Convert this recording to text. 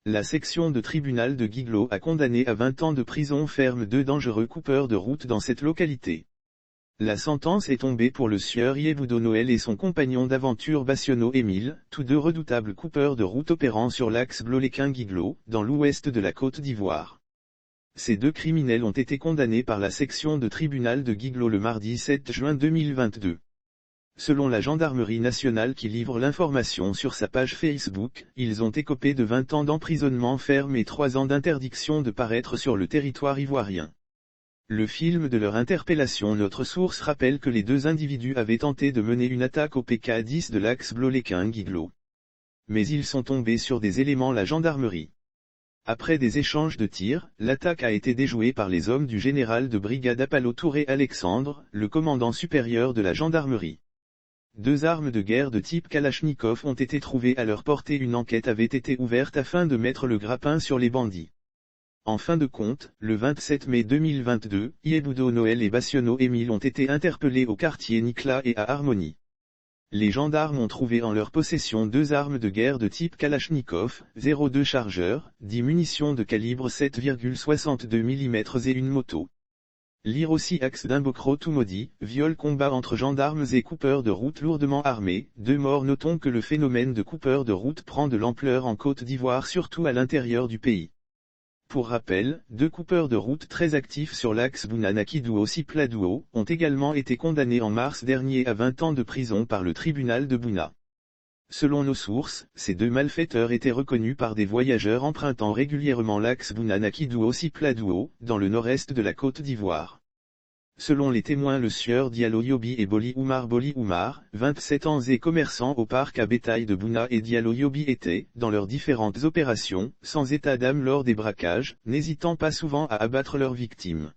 La section de tribunal de Guiglo a condamné à 20 ans de prison ferme 2 dangereux coupeurs de route dans cette localité. La sentence est tombée pour le sieur Yeboudo Noël et son compagnon d'aventure Bassiono Émile, tous deux redoutables coupeurs de route opérant sur l'axe Bloléquin-Guiglo, dans l'ouest de la Côte d'Ivoire. Ces deux criminels ont été condamnés par la section de tribunal de Guiglo le mardi 7 juin 2022. Selon la gendarmerie nationale qui livre l'information sur sa page Facebook, ils ont écopé de 20 ans d'emprisonnement ferme et 3 ans d'interdiction de paraître sur le territoire ivoirien. Le film de leur interpellation. Notre source rappelle que les deux individus avaient tenté de mener une attaque au PK10 de l'axe Bloléquin-Guiglo. Mais ils sont tombés sur des éléments la gendarmerie. Après des échanges de tirs, l'attaque a été déjouée par les hommes du général de brigade Apollo Touré Alexandre, le commandant supérieur de la gendarmerie. 2 armes de guerre de type Kalachnikov ont été trouvées à leur portée. Une enquête avait été ouverte afin de mettre le grappin sur les bandits. En fin de compte, le 27 mai 2022, Yeboudo Noël et Bassiono Émile ont été interpellés au quartier Nicla et à Harmonie. Les gendarmes ont trouvé en leur possession 2 armes de guerre de type Kalachnikov, 0,2 chargeurs, 10 munitions de calibre 7,62 mm et une moto. Lire aussi axe d'Imbokro Tumodi, viol combat entre gendarmes et coupeurs de route lourdement armés, 2 morts. Notons que le phénomène de coupeurs de route prend de l'ampleur en Côte d'Ivoire, surtout à l'intérieur du pays. Pour rappel, 2 coupeurs de route très actifs sur l'axe Bounana-Kidouo-Sipladouo ont également été condamnés en mars dernier à 20 ans de prison par le tribunal de Bouna. Selon nos sources, ces 2 malfaiteurs étaient reconnus par des voyageurs empruntant régulièrement l'axe Bounana-Kidouo-Sipladouo, dans le nord-est de la Côte d'Ivoire. Selon les témoins, le sieur Diallo Yobi et Boli Oumar, 27 ans et commerçant au parc à bétail de Bouna, et Diallo Yobi étaient, dans leurs différentes opérations, sans état d'âme lors des braquages, n'hésitant pas souvent à abattre leurs victimes.